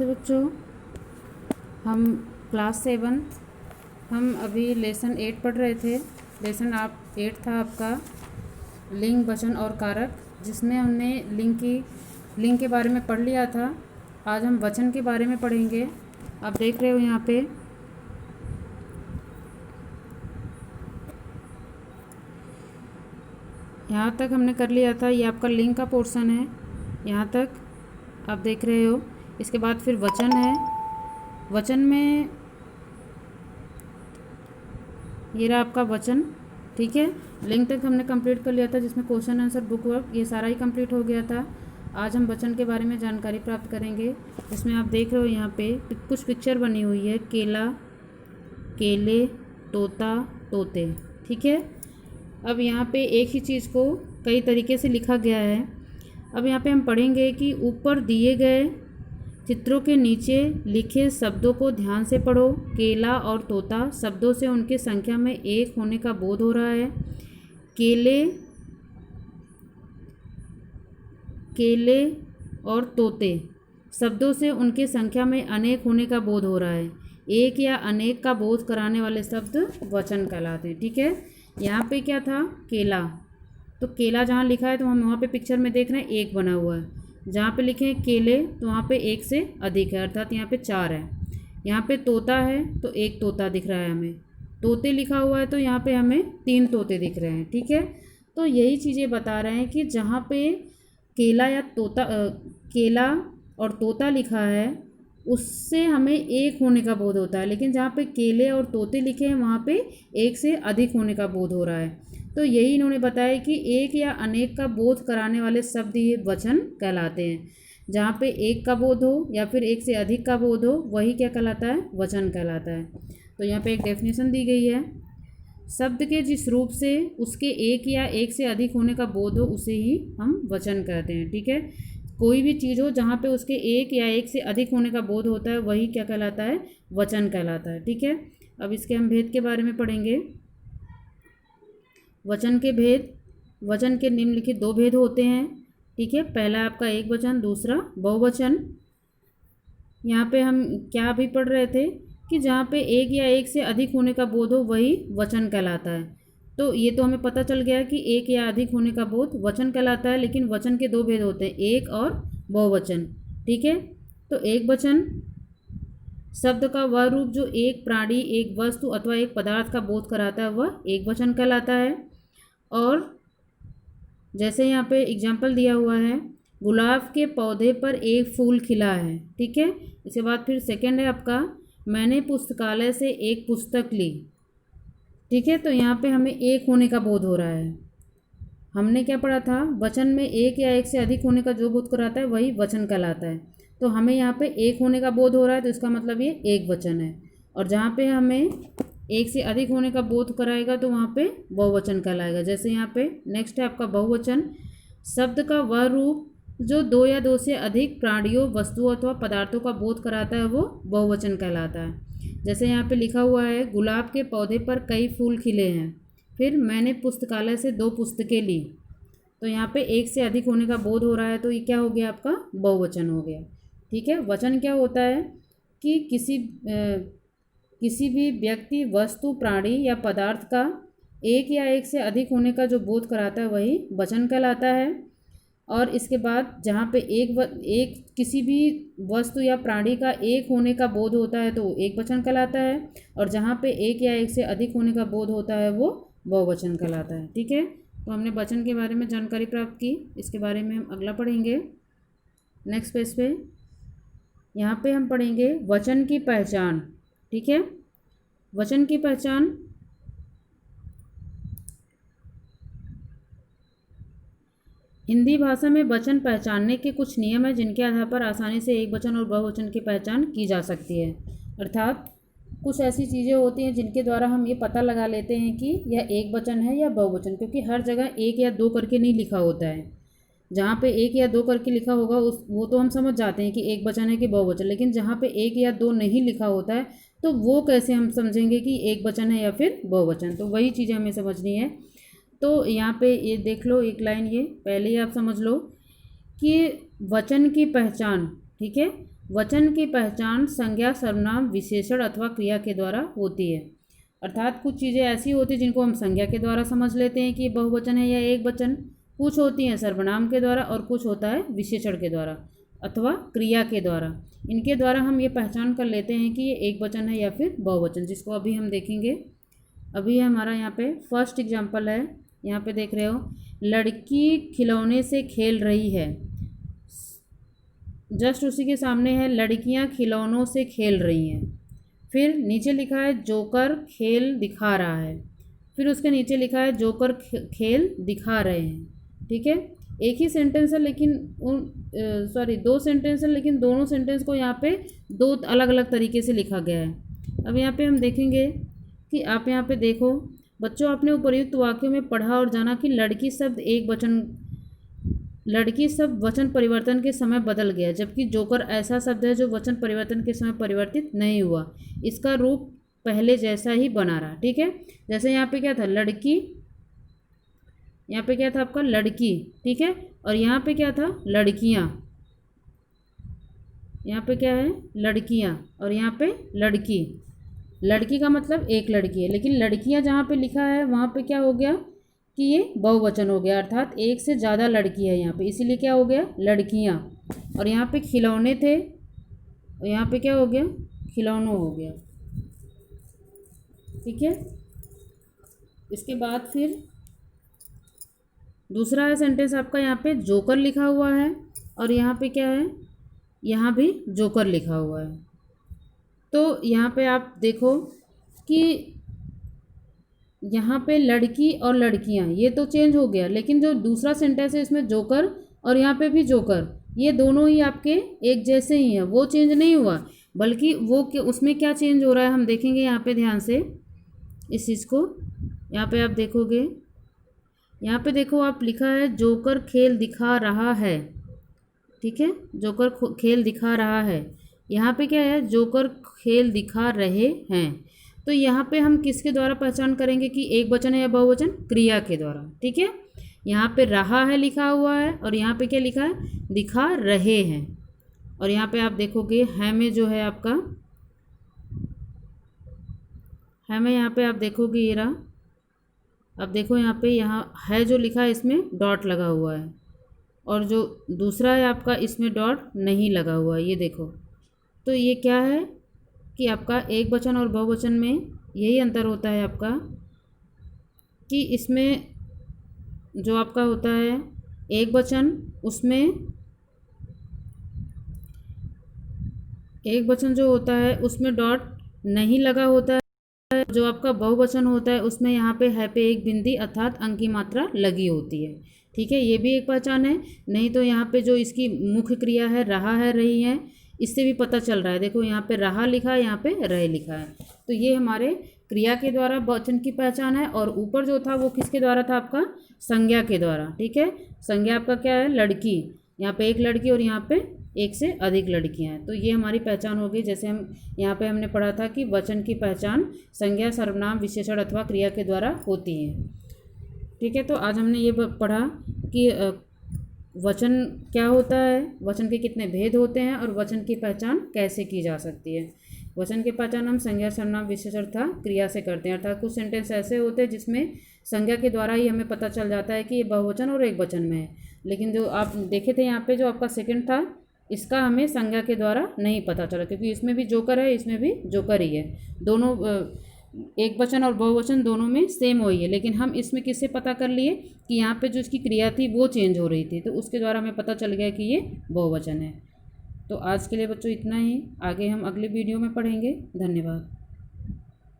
नमस्ते बच्चों। हम क्लास 7 हम अभी लेसन 8 पढ़ रहे थे। लेसन 8 था आपका लिंग, वचन और कारक, जिसमें हमने लिंग के बारे में पढ़ लिया था। आज हम वचन के बारे में पढ़ेंगे। आप देख रहे हो यहाँ पे यहाँ तक हमने कर लिया था। ये आपका लिंग का पोर्शन है, यहाँ तक आप देख रहे हो। इसके बाद फिर वचन है। वचन में ये रहा आपका वचन, ठीक है। लिंग तक हमने कंप्लीट कर लिया था, जिसमें क्वेश्चन आंसर, बुक वर्क, ये सारा ही कंप्लीट हो गया था। आज हम वचन के बारे में जानकारी प्राप्त करेंगे। इसमें आप देख रहे हो यहाँ पे कुछ पिक्चर बनी हुई है, केला, केले, तोता, तोते, ठीक है। अब यहाँ पे एक ही चीज़ को कई तरीके से लिखा गया है। अब यहाँ पे हम पढ़ेंगे कि ऊपर दिए गए चित्रों के नीचे लिखे शब्दों को ध्यान से पढ़ो। केला और तोता शब्दों से उनकी संख्या में एक होने का बोध हो रहा है। केले और तोते शब्दों से उनकी संख्या में अनेक होने का बोध हो रहा है। एक या अनेक का बोध कराने वाले शब्द वचन कहलाते हैं, ठीक है। यहाँ पे क्या था, केला, तो केला जहाँ लिखा है तो हम वहाँ पे पिक्चर में देख रहे हैं एक बना हुआ है। जहाँ पे लिखे हैं केले तो वहाँ पे एक से अधिक है, अर्थात यहाँ पे 4 है। यहाँ पे तोता है तो एक तोता दिख रहा है हमें। तोते लिखा हुआ है तो यहाँ पे हमें 3 तोते दिख रहे हैं, ठीक है। तो यही चीज़ें बता रहे हैं कि जहाँ पे केला और तोता लिखा है उससे हमें एक होने का बोध होता है, लेकिन जहाँ पे केले और तोते लिखे हैं वहाँ पे एक से अधिक होने का बोध हो रहा है। तो यही इन्होंने बताया कि एक या अनेक का बोध कराने वाले शब्द ये वचन कहलाते हैं। जहाँ पे एक का बोध हो या फिर एक से अधिक का बोध हो, वही क्या कहलाता है, वचन कहलाता है। तो यहाँ पे एक डेफिनेशन दी गई है, शब्द के जिस रूप से उसके एक या एक से अधिक होने का बोध हो उसे ही हम वचन कहते हैं, ठीक है। कोई भी चीज़ हो जहाँ पे उसके एक या एक से अधिक होने का बोध होता है वही क्या कहलाता है, वचन कहलाता है, ठीक है। अब इसके हम भेद के बारे में पढ़ेंगे। वचन के भेद, वचन के निम्नलिखित 2 भेद होते हैं, ठीक है। पहला आपका एक वचन, दूसरा बहुवचन। यहाँ पे हम क्या अभी पढ़ रहे थे कि जहाँ पे एक या एक से अधिक होने का बोध हो वही वचन कहलाता है। तो ये तो हमें पता चल गया कि एक या अधिक होने का बोध वचन कहलाता है, लेकिन वचन के 2 भेद होते हैं, एक और बहुवचन, ठीक है। तो एक वचन शब्द का वह रूप जो एक प्राणी, एक वस्तु अथवा एक पदार्थ का बोध कराता है वह एक वचन कहलाता है। और जैसे यहाँ पे एग्जाम्पल दिया हुआ है, गुलाब के पौधे पर एक फूल खिला है, ठीक है। इसके बाद फिर सेकंड है आपका, मैंने पुस्तकालय से एक पुस्तक ली, ठीक है। तो यहाँ पे हमें एक होने का बोध हो रहा है। हमने क्या पढ़ा था, वचन में एक या एक से अधिक होने का जो बोध कराता है वही वचन कहलाता है। तो हमें यहाँ पे एक होने का बोध हो रहा है तो इसका मतलब ये एक वचन है। और जहाँ पे हमें एक से अधिक होने का बोध कराएगा तो वहाँ पे बहुवचन कहलाएगा। जैसे यहाँ पे नेक्स्ट है आपका बहुवचन, शब्द का वह रूप जो 2 या 2 से अधिक प्राणियों, वस्तुओं अथवा पदार्थों का बोध कराता है वो बहुवचन कहलाता है। जैसे यहाँ पे लिखा हुआ है, गुलाब के पौधे पर कई फूल खिले हैं, फिर मैंने पुस्तकालय से 2 पुस्तकें ली। तो यहाँ पे एक से अधिक होने का बोध हो रहा है तो ये क्या हो गया, आपका बहुवचन हो गया, ठीक है। वचन क्या होता है कि किसी भी व्यक्ति, वस्तु, प्राणी या पदार्थ का एक या एक से अधिक होने का जो बोध कराता है वही वचन कहलाता है। और इसके बाद जहाँ पे एक किसी भी वस्तु या प्राणी का एक होने का बोध होता है तो एक वचन कहलाता है, और जहाँ पे एक या एक से अधिक होने का बोध होता है वो बहुवचन कहलाता है, ठीक है। तो हमने वचन के बारे में जानकारी प्राप्त की। इसके बारे में हम अगला पढ़ेंगे नेक्स्ट पेज पे। यहाँ पे हम पढ़ेंगे वचन की पहचान, ठीक है। वचन की पहचान, हिंदी भाषा में वचन पहचानने के कुछ नियम हैं जिनके आधार पर आसानी से एक वचन और बहुवचन की पहचान की जा सकती है। अर्थात कुछ ऐसी चीज़ें होती हैं जिनके द्वारा हम ये पता लगा लेते हैं कि यह एक वचन है या बहुवचन, क्योंकि हर जगह 1 या 2 करके नहीं लिखा होता है। जहाँ पे 1 या 2 करके लिखा होगा वो तो हम समझ जाते हैं कि एक वचन है कि बहुवचन, लेकिन जहाँ पे 1 या 2 नहीं लिखा होता है तो वो कैसे हम समझेंगे कि एक वचन है या फिर बहुवचन। तो वही चीज़ें हमें समझनी है। तो यहाँ पे ये देख लो एक लाइन, ये पहले ही आप समझ लो कि वचन की पहचान, ठीक है। वचन की पहचान संज्ञा सर्वनाम विशेषण अथवा क्रिया के द्वारा होती है। अर्थात कुछ चीज़ें ऐसी होती हैं जिनको हम संज्ञा के द्वारा समझ लेते हैं कि ये बहुवचन है या एक वचन, कुछ होती हैं सर्वनाम के द्वारा और कुछ होता है विशेषण के द्वारा अथवा क्रिया के द्वारा। इनके द्वारा हम ये पहचान कर लेते हैं कि ये एक वचन है या फिर बहुवचन, जिसको अभी हम देखेंगे। अभी हमारा यहाँ पे फर्स्ट एग्जाम्पल है, यहाँ पे देख रहे हो, लड़की खिलौने से खेल रही है। जस्ट उसी के सामने है लड़कियाँ खिलौनों से खेल रही हैं। फिर नीचे लिखा है जोकर खेल दिखा रहा है। फिर उसके नीचे लिखा है जोकर खेल दिखा रहे हैं। ठीक है, एक ही सेंटेंस है लेकिन दो सेंटेंस है, लेकिन दोनों सेंटेंस को यहाँ पे दो अलग अलग तरीके से लिखा गया है। अब यहाँ पे हम देखेंगे कि आप यहाँ पे देखो बच्चों, आपने उपर्युक्त वाक्यों में पढ़ा और जाना कि लड़की शब्द वचन परिवर्तन के समय बदल गया, जबकि जोकर ऐसा शब्द है जो वचन परिवर्तन के समय परिवर्तित नहीं हुआ। इसका रूप पहले जैसा ही बना रहा। ठीक है, जैसे यहाँ पे क्या था लड़की, यहाँ पे क्या था आपका लड़की। ठीक है, और यहाँ पे क्या था लड़कियाँ, यहाँ पे क्या है लड़कियाँ और यहाँ पे लड़की। लड़की का मतलब एक लड़की है, लेकिन लड़कियाँ जहाँ पे लिखा है वहाँ पे क्या हो गया कि ये बहुवचन हो गया, अर्थात एक से ज़्यादा लड़की है यहाँ पे, इसीलिए क्या हो गया लड़कियाँ। और यहाँ पे खिलौने थे और यहाँ पे क्या हो गया खिलौनों हो गया। ठीक है, इसके बाद फिर दूसरा है सेंटेंस आपका, यहाँ पे जोकर लिखा हुआ है और यहाँ पे क्या है, यहाँ भी जोकर लिखा हुआ है। तो यहाँ पे आप देखो कि यहाँ पे लड़की और लड़कियाँ ये तो चेंज हो गया, लेकिन जो दूसरा सेंटेंस है इसमें जोकर और यहाँ पे भी जोकर, ये दोनों ही आपके एक जैसे ही हैं, वो चेंज नहीं हुआ। बल्कि वो उसमें क्या चेंज हो रहा है हम देखेंगे यहाँ पे ध्यान से इस चीज़ को। यहाँ पे आप देखोगे, यहाँ पे देखो आप लिखा है जोकर खेल दिखा रहा है। ठीक है, जोकर खेल दिखा रहा है। यहाँ पे क्या है जोकर खेल दिखा रहे हैं। तो यहाँ पे हम किसके द्वारा पहचान करेंगे कि एक वचन है या बहुवचन, क्रिया के द्वारा। ठीक है, यहाँ पे रहा है लिखा हुआ है और यहाँ पे क्या लिखा है दिखा रहे हैं। और यहाँ पे आप देखोगे है में जो है आपका है में, यहाँ पे आप देखोगे ये रहा, अब देखो यहाँ पे यहाँ है जो लिखा है इसमें डॉट लगा हुआ है और जो दूसरा है आपका इसमें डॉट नहीं लगा हुआ है, ये देखो। तो ये क्या है कि आपका एक वचन और बहुवचन में यही अंतर होता है आपका कि इसमें जो आपका होता है एक वचन, उसमें एक वचन जो होता है उसमें डॉट नहीं लगा होता है। जो आपका बहुवचन होता है उसमें यहाँ पे एक बिंदी अर्थात अंक की मात्रा लगी होती है। ठीक है, ये भी एक पहचान है। नहीं तो यहाँ पे जो इसकी मुख्य क्रिया है रहा है रही है, इससे भी पता चल रहा है। देखो यहाँ पे रहा लिखा है, यहाँ पे रहे लिखा है। तो ये हमारे क्रिया के द्वारा वचन की पहचान है। और ऊपर जो था वो किसके द्वारा था आपका संज्ञा के द्वारा। ठीक है, संज्ञा आपका क्या है लड़की, यहाँ पे एक लड़की और यहाँ पे एक से अधिक लड़कियाँ हैं। तो ये हमारी पहचान हो गई। जैसे हम यहाँ पे हमने पढ़ा था कि वचन की पहचान संज्ञा सर्वनाम विशेषण अथवा क्रिया के द्वारा होती है। ठीक है, तो आज हमने ये पढ़ा कि वचन क्या होता है, वचन के कितने भेद होते हैं और वचन की पहचान कैसे की जा सकती है। वचन की पहचान हम संज्ञा सर्वनाम विशेषण तथा क्रिया से करते हैं। अर्थात कुछ सेंटेंस ऐसे होते हैं जिसमें संज्ञा के द्वारा ही हमें पता चल जाता है कि ये बहुवचन और एक वचन में है। लेकिन जो आप देखे थे यहाँ पे जो आपका सेकंड था, इसका हमें संज्ञा के द्वारा नहीं पता चला, क्योंकि इसमें भी जोकर है, इसमें भी जोकर ही है। दोनों एक वचन और बहुवचन दोनों में सेम वही है, लेकिन हम इसमें किससे पता कर लिए कि यहाँ पे जो इसकी क्रिया थी वो चेंज हो रही थी, तो उसके द्वारा हमें पता चल गया कि ये बहुवचन है। तो आज के लिए बच्चों इतना ही, आगे हम अगले वीडियो में पढ़ेंगे। धन्यवाद।